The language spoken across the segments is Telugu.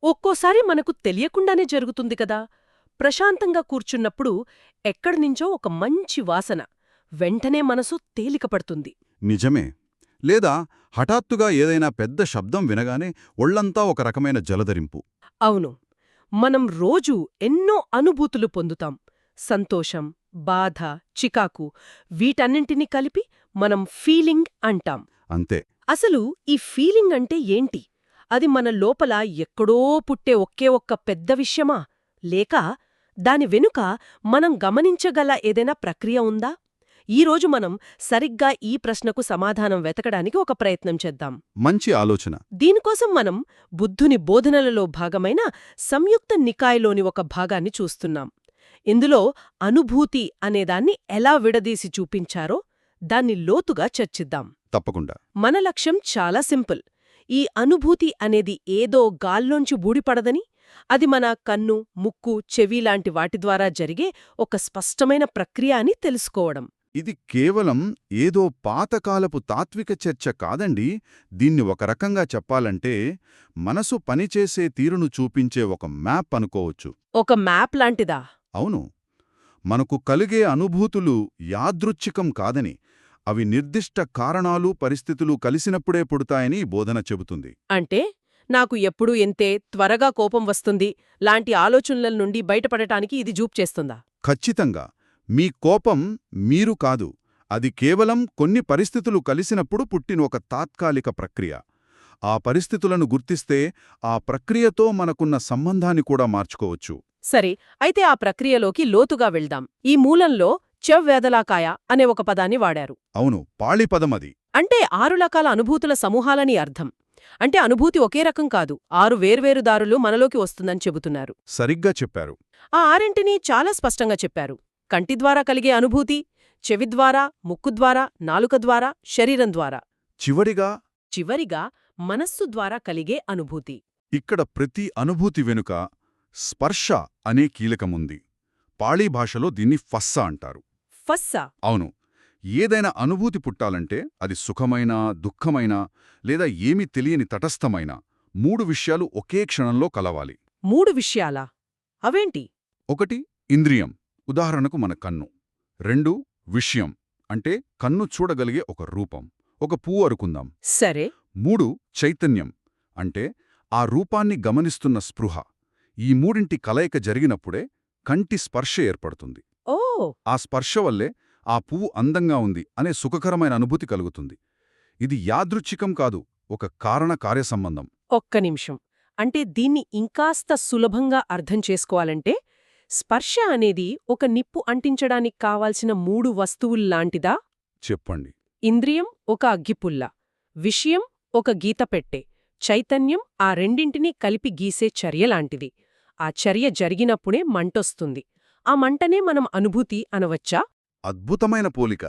ఒక్కోసారి మనకు తెలియకుండానే జరుగుతుంది కదా. ప్రశాంతంగా కూర్చున్నప్పుడు ఎక్కడినుంచో ఒక మంచి వాసన, వెంటనే మనసు తేలికపడుతుంది. నిజమే. లేదా హఠాత్తుగా ఏదైనా పెద్ద శబ్దం వినగానే ఒళ్లంతా ఒక రకమైన జలధరింపు. అవును, మనం రోజూ ఎన్నో అనుభూతులు పొందుతాం. సంతోషం, బాధ, చికాకు, వీటన్నింటినీ కలిపి మనం ఫీలింగ్ అంటాం. అంతే. అసలు ఈ ఫీలింగ్ అంటే ఏంటి? అది మన లోపల ఎక్కడో పుట్టే ఒకే ఒక్క పెద్ద విషయమా? లేక దాని వెనుక మనం గమనించగల ఏదైనా ప్రక్రియ ఉందా? ఈరోజు మనం సరిగ్గా ఈ ప్రశ్నకు సమాధానం వెతకడానికి ఒక ప్రయత్నం చేద్దాం. మంచి ఆలోచన. దీనికోసం మనం బుద్ధుని బోధనలలో భాగమైన సంయుక్త నికాయలోని ఒక భాగాన్ని చూస్తున్నాం. ఇందులో అనుభూతి అనేదాన్ని ఎలా విడదీసి చూపించారో దాన్ని లోతుగా చర్చిద్దాం. తప్పకుండా. మన లక్ష్యం చాలా సింపుల్. ఈ అనుభూతి అనేది ఏదో గాల్లోంచి బూడిపడదని, అది మన కన్ను, ముక్కు, చెవి లాంటి వాటి ద్వారా జరిగే ఒక స్పష్టమైన ప్రక్రియ అని తెలుసుకోవడం. ఇది కేవలం ఏదో పాతకాలపు తాత్విక చర్చ కాదండి. దీన్ని ఒక రకంగా చెప్పాలంటే మనసు పనిచేసే తీరును చూపించే ఒక మ్యాప్ అనుకోవచ్చు. ఒక మ్యాప్ లాంటిదా? అవును. మనకు కలిగే అనుభూతులు యాదృచ్ఛికం కాదని, అవి నిర్దిష్ట కారణాలు, పరిస్థితులు కలిసినప్పుడే పుడతాయని ఈ బోధన చెబుతుంది. అంటే నాకు ఎప్పుడూ ఎంతే త్వరగా కోపం వస్తుంది లాంటి ఆలోచనల నుండి బయటపడటానికి ఇది జూప్ చేస్తుందా? ఖచ్చితంగా. మీ కోపం మీరు కాదు. అది కేవలం కొన్ని పరిస్థితులు కలిసినప్పుడు పుట్టిన ఒక తాత్కాలిక ప్రక్రియ. ఆ పరిస్థితులను గుర్తిస్తే ఆ ప్రక్రియతో మనకున్న సంబంధాన్ని కూడా మార్చుకోవచ్చు. సరే, అయితే ఆ ప్రక్రియలోకి లోతుగా వెళ్దాం. ఈ మూలంలో చెవ్వేదలాకాయ అనే ఒక పదాన్ని వాడారు. అవును, పాళిపదమది. అంటే 6 రకాల అనుభూతుల సమూహాలని అర్థం. అంటే అనుభూతి ఒకే రకం కాదు, 6 వేర్వేరు దారులు మనలోకి వస్తుందని చెబుతున్నారు. సరిగ్గా చెప్పారు. ఆ 6ంటినీ చాలా స్పష్టంగా చెప్పారు. కంటి ద్వారా కలిగే అనుభూతి, చెవి ద్వారా, ముక్కు ద్వారా, నాలుక ద్వారా, శరీరం ద్వారా, చివరిగా మనస్సు ద్వారా కలిగే అనుభూతి. ఇక్కడ ప్రతి అనుభూతి వెనుక స్పర్శ అనే కీలకముంది. పాళీ భాషలో దీన్ని ఫస్స అంటారు. ఫస్సా? అవును. ఏదైనా అనుభూతి పుట్టాలంటే అది సుఖమైనా, దుఃఖమైనా, లేదా ఏమీ తెలియని తటస్థమైనా 3 విషయాలు ఒకే క్షణంలో కలవాలి. 3 విషయాలా? అవేంటి? 1 ఇంద్రియం, ఉదాహరణకు మన కన్ను. 2 విషయం, అంటే కన్ను చూడగలిగే ఒక రూపం, ఒక పువ్వు అనుకుందాం. సరే. 3 చైతన్యం, అంటే ఆ రూపాన్ని గమనిస్తున్న స్పృహ. ఈ 3ంటి కలయిక జరిగినప్పుడే కంటి స్పర్శ ఏర్పడుతుంది. ఓ! ఆ స్పర్శ వల్లే ఆ పువ్వు అందంగా ఉంది అనే సుఖకరమైన అనుభూతి కలుగుతుంది. ఇది యాదృచ్ఛికం కాదు, ఒక కారణ-కార్యసంబంధం. ఒక్క నిమిషం. అంటే దీన్ని ఇంకాస్త సులభంగా అర్థం చేసుకోవాలంటే స్పర్శ అనేది ఒక నిప్పు అంటించడానికి కావాల్సిన 3 వస్తువుల్లాంటిదా? చెప్పండి. ఇంద్రియం ఒక అగ్గిపుల్ల, విషయం ఒక గీతపెట్టె, చైతన్యం ఆ రెండింటినీ కలిపి గీసే చర్యలాంటిది. ఆ చర్య జరిగినప్పుడే మంటొస్తుంది. ఆ మంటనే మనం అనుభూతి అనవచ్చా? అద్భుతమైన పోలిక.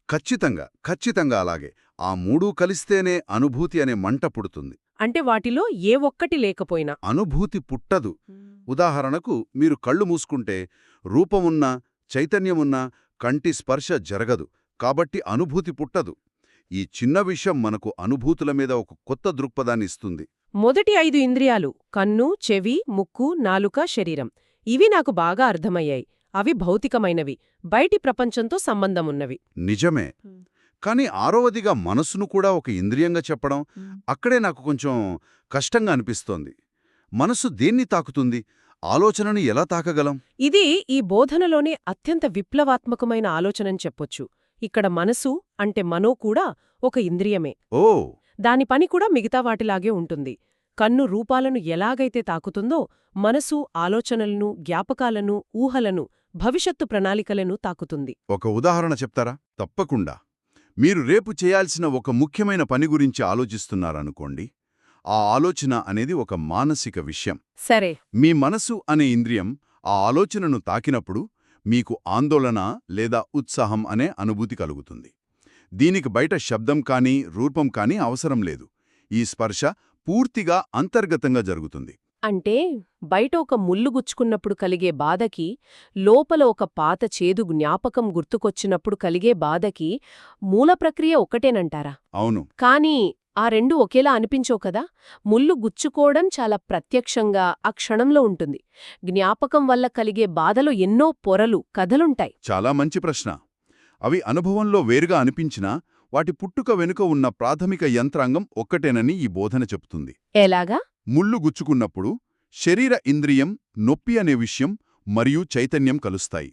ఖచ్చితంగా అలాగే. ఆ 3 కలిస్తేనే అనుభూతి అనే మంట పుడుతుంది. అంటే వాటిలో ఏ ఒక్కటి లేకపోయినా అనుభూతి పుట్టదు. ఉదాహరణకు మీరు కళ్ళు మూసుకుంటే రూపమున్నా, చైతన్యమున్నా కంటి స్పర్శ జరగదు. కాబట్టి అనుభూతి పుట్టదు. ఈ చిన్న విషయం మనకు అనుభూతుల మీద ఒక కొత్త దృక్పథాన్ని ఇస్తుంది. మొదటి 5 ఇంద్రియాలు కన్ను, చెవి, ముక్కు, నాలుక, శరీరం ఇవి నాకు బాగా అర్థమయ్యాయి. అవి భౌతికమైనవి, బయటి ప్రపంచంతో సంబంధమున్నవి. నిజమే. కానీ 6వదిగా మనసును కూడా ఒక ఇంద్రియంగా చెప్పడం, అక్కడే నాకు కొంచెం కష్టంగా అనిపిస్తోంది. మనసు దేన్ని తాకుతుంది? ఆలోచనని ఎలా తాకగలం? ఇది ఈ బోధనలోనే అత్యంత విప్లవాత్మకమైన ఆలోచనని చెప్పొచ్చు. ఇక్కడ మనసు అంటే మనో కూడా ఒక ఇంద్రియమే. ఓ! దాని పని కూడా మిగతా వాటిలాగే ఉంటుంది. కన్ను రూపాలను ఎలాగైతే తాకుతుందో మనసు ఆలోచనలను, జ్ఞాపకాలను, ఊహలను, భవిష్యత్తు ప్రణాళికలను తాకుతుంది. ఒక ఉదాహరణ చెప్తారా? తప్పకుండా. మీరు రేపు చేయాల్సిన ఒక ముఖ్యమైన పని గురించి ఆలోచిస్తున్నారనుకోండి. ఆ ఆలోచన అనేది ఒక మానసిక విషయం. సరే. మీ మనసు అనే ఇంద్రియం ఆ ఆలోచనను తాకినప్పుడు మీకు ఆందోళన లేదా ఉత్సాహం అనే అనుభూతి కలుగుతుంది. దీనికి బయట శబ్దం కానీ, రూపం కానీ అవసరం లేదు. ఈ స్పర్శ పూర్తిగా అంతర్గతంగా జరుగుతుంది. అంటే బయట ఒక ముల్లు గుచ్చుకున్నప్పుడు కలిగే బాధకి, లోపల ఒక పాత చేదు జ్ఞాపకం గుర్తుకొచ్చినప్పుడు కలిగే బాధకి మూల ప్రక్రియ ఒక్కటేనంటారా? అవును. కానీ ఆ రెండు ఒకేలా అనిపించో కదా. ముళ్ళు గుచ్చుకోవడం చాలా ప్రత్యక్షంగా ఆ క్షణంలో ఉంటుంది. జ్ఞాపకం వల్ల కలిగే బాధలో ఎన్నో పొరలు, కథలుంటాయి. చాలా మంచి ప్రశ్న. అవి అనుభవంలో వేరుగా అనిపించినా వాటి పుట్టుక వెనుక ఉన్న ప్రాథమిక యంత్రాంగం ఒక్కటేనని ఈ బోధన చెబుతుంది. ఎలాగా? ముళ్ళు గుచ్చుకున్నప్పుడు శరీర ఇంద్రియం, నొప్పి అనే విషయం మరియు చైతన్యం కలుస్తాయి.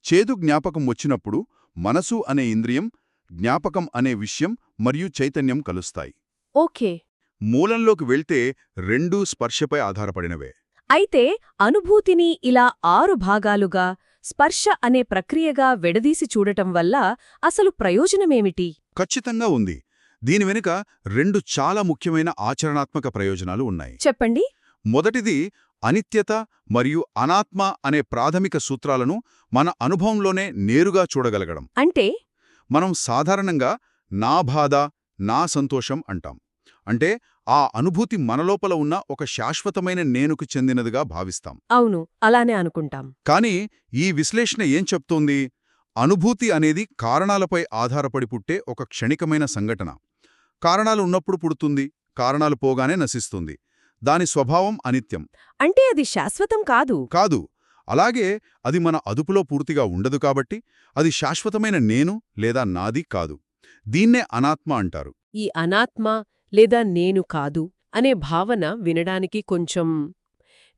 చేదు జ్ఞాపకం వచ్చినప్పుడు మనసు అనే ఇంద్రియం, జ్ఞాపకం అనే విషయం మరియు చైతన్యం కలుస్తాయి. ఓకే. మూలంలోకి వెళ్తే రెండూ స్పర్శపై ఆధారపడినవే. అయితే అనుభూతిని ఇలా 6 భాగాలుగా, స్పర్శ అనే ప్రక్రియగా విడదీసి చూడటం వల్ల అసలు ప్రయోజనమేమిటి? ఖచ్చితంగా ఉంది. దీని వెనుక రెండు చాలా ముఖ్యమైన ఆచరణాత్మక ప్రయోజనాలు ఉన్నాయి. చెప్పండి. మొదటిది, అనిత్యత మరియు అనాత్మ అనే ప్రాథమిక సూత్రాలను మన అనుభవంలోనే నేరుగా చూడగలగడం. అంటే మనం సాధారణంగా నా బాధ, నా సంతోషం అంటాం. అంటే ఆ అనుభూతి మనలోపల ఉన్న ఒక శాశ్వతమైన నేనుకు చెందినదిగా భావిస్తాం. అవును, అలానే అనుకుంటాం. కానీ ఈ విశ్లేషణ ఏం చెప్తోంది? అనుభూతి అనేది కారణాలపై ఆధారపడి పుట్టే ఒక క్షణికమైన సంఘటన. కారణాలు ఉన్నప్పుడు పుడుతుంది, కారణాలు పోగానే నశిస్తుంది. దాని స్వభావం అనిత్యం. అంటే అది శాశ్వతం కాదు. కాదు. అలాగే అది మన అదుపులో పూర్తిగా ఉండదు కాబట్టి అది శాశ్వతమైన నేను లేదా నాది కాదు. దీన్నే అనాత్మ అంటారు. ఈ అనాత్మ లేదా నేను కాదు అనే భావన వినడానికి కొంచెం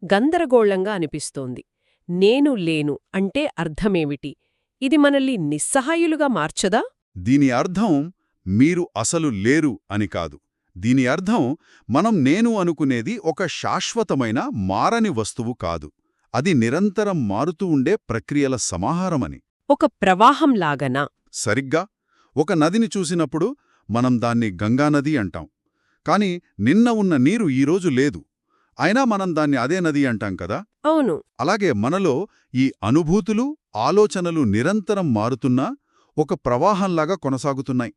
గందరగోళంగా అనిపిస్తోంది. నేను లేను అంటే అర్థమేమిటి? ఇది మనల్ని నిస్సహాయులుగా మార్చదా? దీని అర్థం మీరు అసలు లేరు అని కాదు. దీని అర్థం మనం నేను అనుకునేది ఒక శాశ్వతమైన మారని వస్తువు కాదు. అది నిరంతరం మారుతూ ఉండే ప్రక్రియల సమాహారమని. ఒక ప్రవాహంలాగనా? సరిగ్గా. ఒక నదిని చూసినప్పుడు మనం దాన్ని గంగానది అంటాం. కాని నిన్న ఉన్న నీరు ఈరోజు లేదు. అయినా మనం దాన్ని అదే నది అంటాం కదా. అవును. అలాగే మనలో ఈ అనుభూతులు, ఆలోచనలు నిరంతరం మారుతున్నా ఒక ప్రవాహంలాగా కొనసాగుతున్నాయి.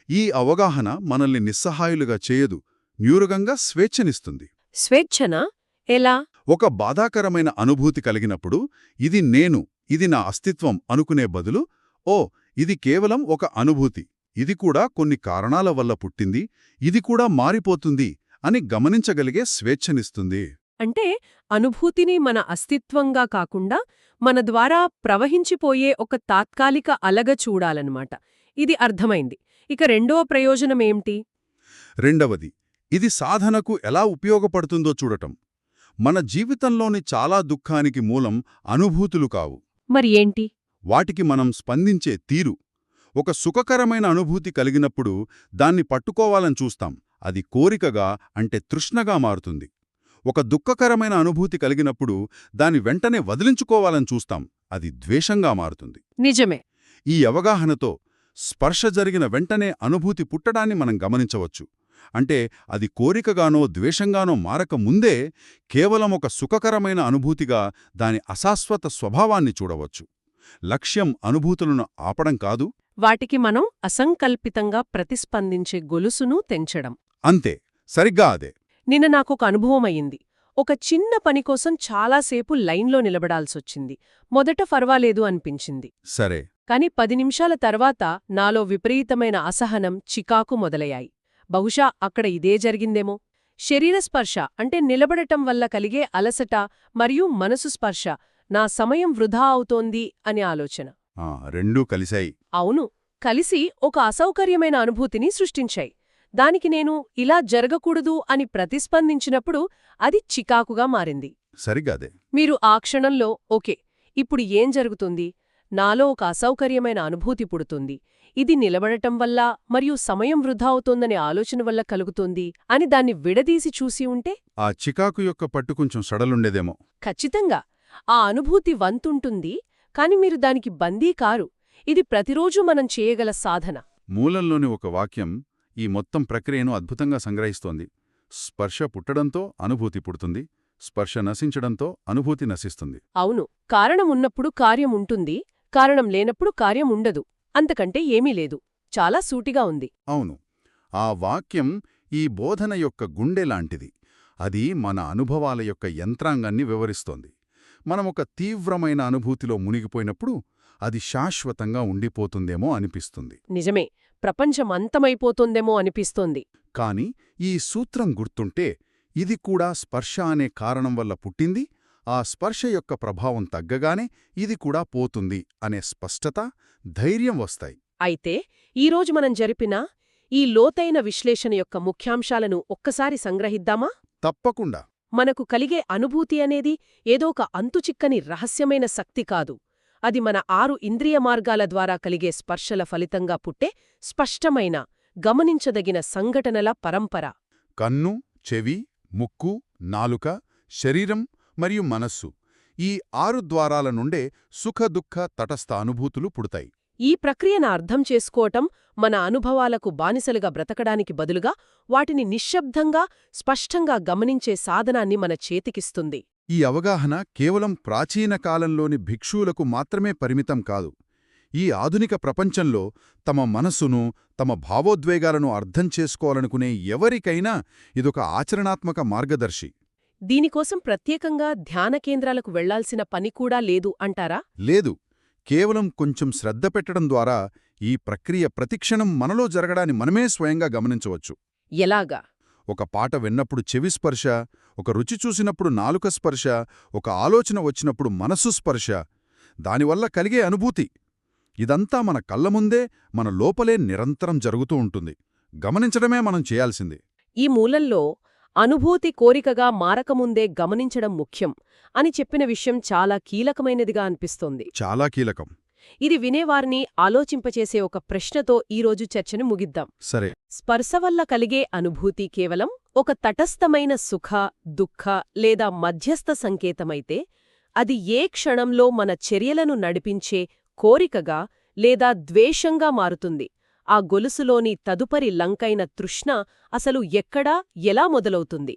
ఈ అవగాహన మనల్ని నిస్సహాయులుగా చేయదు, న్యూరగంగా స్వేచ్ఛనిస్తుంది. స్వేచ్ఛనా? ఎలా? ఒక బాధాకరమైన అనుభూతి కలిగినప్పుడు ఇది నేను, ఇది నా అస్తిత్వం అనుకునే బదులు, ఓ ఇది కేవలం ఒక అనుభూతి, ఇది కూడా కొన్ని కారణాల వల్ల పుట్టింది, ఇది కూడా మారిపోతుంది అని గమనించగలిగే స్వేచ్ఛనిస్తుంది. అంటే అనుభూతిని మన అస్తిత్వంగా కాకుండా మన ద్వారా ప్రవహించిపోయే ఒక తాత్కాలిక అలగ చూడాలన్నమాట. ఇది అర్థమైంది. ఇక రెండో ప్రయోజనమేంటి? రెండవది, ఇది సాధనకు ఎలా ఉపయోగపడుతుందో చూడటం. మన జీవితంలోని చాలా దుఃఖానికి మూలం అనుభూతులు కావు. మరి ఏంటి? వాటికి మనం స్పందించే తీరు. ఒక సుఖకరమైన అనుభూతి కలిగినప్పుడు దాన్ని పట్టుకోవాలని చూస్తాం. అది కోరికగా అంటే తృష్ణగా మారుతుంది. ఒక దుఃఖకరమైన అనుభూతి కలిగినప్పుడు దాన్ని వెంటనే వదిలించుకోవాలని చూస్తాం. అది ద్వేషంగా మారుతుంది. నిజమే. ఈ అవగాహనతో స్పర్శ జరిగిన వెంటనే అనుభూతి పుట్టడాన్ని మనం గమనించవచ్చు. అంటే అది కోరికగానో ద్వేషంగానో మారక ముందే కేవలం ఒక సుఖకరమైన అనుభూతిగా దాని అశాశ్వత స్వభావాన్ని చూడవచ్చు. లక్ష్యం అనుభూతులను ఆపడం కాదు, వాటికి మనం అసంకల్పితంగా ప్రతిస్పందించే గొలుసును తెంచడం. అంతే, సరిగ్గా అదే. నిన్న నాకొక అనుభవమయ్యింది. ఒక చిన్న పని కోసం చాలాసేపు లైన్లో నిలబడాల్సొచ్చింది. మొదట పర్వాలేదు అనిపించింది. సరే. కాని 10 నిమిషాల తర్వాత నాలో విపరీతమైన అసహనం, చికాకు మొదలయ్యాయి. బహుశా అక్కడ ఇదే జరిగిందేమో. శరీర స్పర్శ అంటే నిలబడటం వల్ల కలిగే అలసట మరియు మనసు స్పర్శ నా సమయం వృధా అవుతోంది అనే ఆలోచన. రెండూ కలిశాయి. అవును, కలిసి ఒక అసౌకర్యమైన అనుభూతిని సృష్టించాయి. దానికి నేను ఇలా జరగకూడదు అని ప్రతిస్పందించినప్పుడు అది చికాకుగా మారింది. సరిగ్గాదే. మీరు ఆ క్షణంలో ఓకే, ఇప్పుడు ఏం జరుగుతుంది? నాలో ఒక అసౌకర్యమైన అనుభూతి పుడుతుంది. ఇది నిలబడటం వల్ల మరియు సమయం వృధా అవుతోందనే ఆలోచన వల్ల కలుగుతోంది అని దాన్ని విడదీసి చూసి ఉంటే ఆ చికాకు యొక్క పట్టు కొంచెం సడలుండేదేమో. ఖచ్చితంగా ఆ అనుభూతి వంతుంటుంది, కాని మీరు దానికి బందీ కారు. ఇది ప్రతిరోజూ మనం చేయగల సాధన. మూలంలోని ఒక వాక్యం ఈ మొత్తం ప్రక్రియను అద్భుతంగా సంగ్రహిస్తోంది. స్పర్శ పుట్టడంతో అనుభూతి పుడుతుంది, స్పర్శ నశించడంతో అనుభూతి నశిస్తుంది. అవును, కారణం ఉన్నప్పుడు కార్యం ఉంటుంది, కారణం లేనప్పుడు కార్యం ఉండదు. అంతకంటే ఏమీ లేదు. చాలా సూటిగా ఉంది. అవును. ఆ వాక్యం ఈ బోధన యొక్క గుండె లాంటిది. అది మన అనుభవాల యొక్క యంత్రాంగాన్ని వివరిస్తోంది. మనమొక తీవ్రమైన అనుభూతిలో మునిగిపోయినప్పుడు అది శాశ్వతంగా ఉండిపోతుందేమో అనిపిస్తుంది. నిజమే. ప్రపంచం అంతమైపోతోందేమో అనిపిస్తోంది. కాని ఈ సూత్రం గుర్తుంటే ఇది కూడా స్పర్శ అనే కారణం వల్ల పుట్టింది, ఆ స్పర్శ యొక్క ప్రభావం తగ్గగానే ఇది కూడా పోతుంది అనే స్పష్టత, ధైర్యం వస్తాయి. అయితే ఈరోజు మనం జరిపిన ఈ లోతైన విశ్లేషణ యొక్క ముఖ్యాంశాలను ఒక్కసారి సంగ్రహిద్దామా? తప్పకుండా. మనకు కలిగే అనుభూతి అనేది ఏదో ఒక అంతుచిక్కని రహస్యమైన శక్తి కాదు. అది మన 6 ఇంద్రియ మార్గాల ద్వారా కలిగే స్పర్శల ఫలితంగా పుట్టే స్పష్టమైన, గమనించదగిన సంఘటనల పరంపర. కన్ను, చెవి, ముక్కు, నాలుక, శరీరం మరియు మనస్సు ఈ 6 ద్వారాల నుండే సుఖదుఃఖ తటస్థ అనుభూతులు పుడతాయి. ఈ ప్రక్రియను అర్థం చేసుకోవటం మన అనుభవాలకు బానిసలుగా బ్రతకడానికి బదులుగా వాటిని నిశ్శబ్దంగా, స్పష్టంగా గమనించే సాధనాన్ని మన చేతికిస్తుంది. ఈ అవగాహన కేవలం ప్రాచీన కాలంలోని భిక్షువులకు మాత్రమే పరిమితం కాదు. ఈ ఆధునిక ప్రపంచంలో తమ మనసును, తమ భావోద్వేగాలను అర్థం చేసుకోవాలనుకునే ఎవరికైనా ఇదొక ఆచరణాత్మక మార్గదర్శి. దీనికోసం ప్రత్యేకంగా ధ్యాన కేంద్రాలకు వెళ్లాల్సిన పని కూడా లేదు అంటారా? లేదు, కేవలం కొంచెం శ్రద్ధ పెట్టడం ద్వారా ఈ ప్రక్రియ ప్రతిక్షణం మనలో జరగడాన్ని మనమే స్వయంగా గమనించవచ్చు. ఎలాగా? ఒక పాట విన్నప్పుడు చెవి స్పర్శ, ఒక రుచి చూసినప్పుడు నాలుక స్పర్శ, ఒక ఆలోచన వచ్చినప్పుడు మనసు స్పర్శ, దానివల్ల కలిగే అనుభూతి. ఇదంతా మన కళ్ళ ముందే, మన లోపలే నిరంతరం జరుగుతూ ఉంటుంది. గమనించడమే మనం చేయాల్సింది. ఈ మూలంలో అనుభూతి కోరికగా మారకముందే గమనించడం ముఖ్యం అని చెప్పిన విషయం చాలా కీలకమైనదిగా అనిపిస్తోంది. చాలా కీలకం. ఇది వినేవారిని ఆలోచింపచేసే ఒక ప్రశ్నతో ఈరోజు చర్చను ముగిద్దాం. సరే. స్పర్శ వల్ల కలిగే అనుభూతి కేవలం ఒక తటస్థమైన సుఖ, దుఃఖ లేదా మధ్యస్థ సంకేతమైతే, అది ఏ క్షణంలో మన చర్యలను నడిపించే కోరికగా లేదా ద్వేషంగా మారుతుంది. ఆ గొలుసులోని తదుపరి లంకైన తృష్ణ అసలు ఎక్కడా, ఎలా మొదలవుతుంది?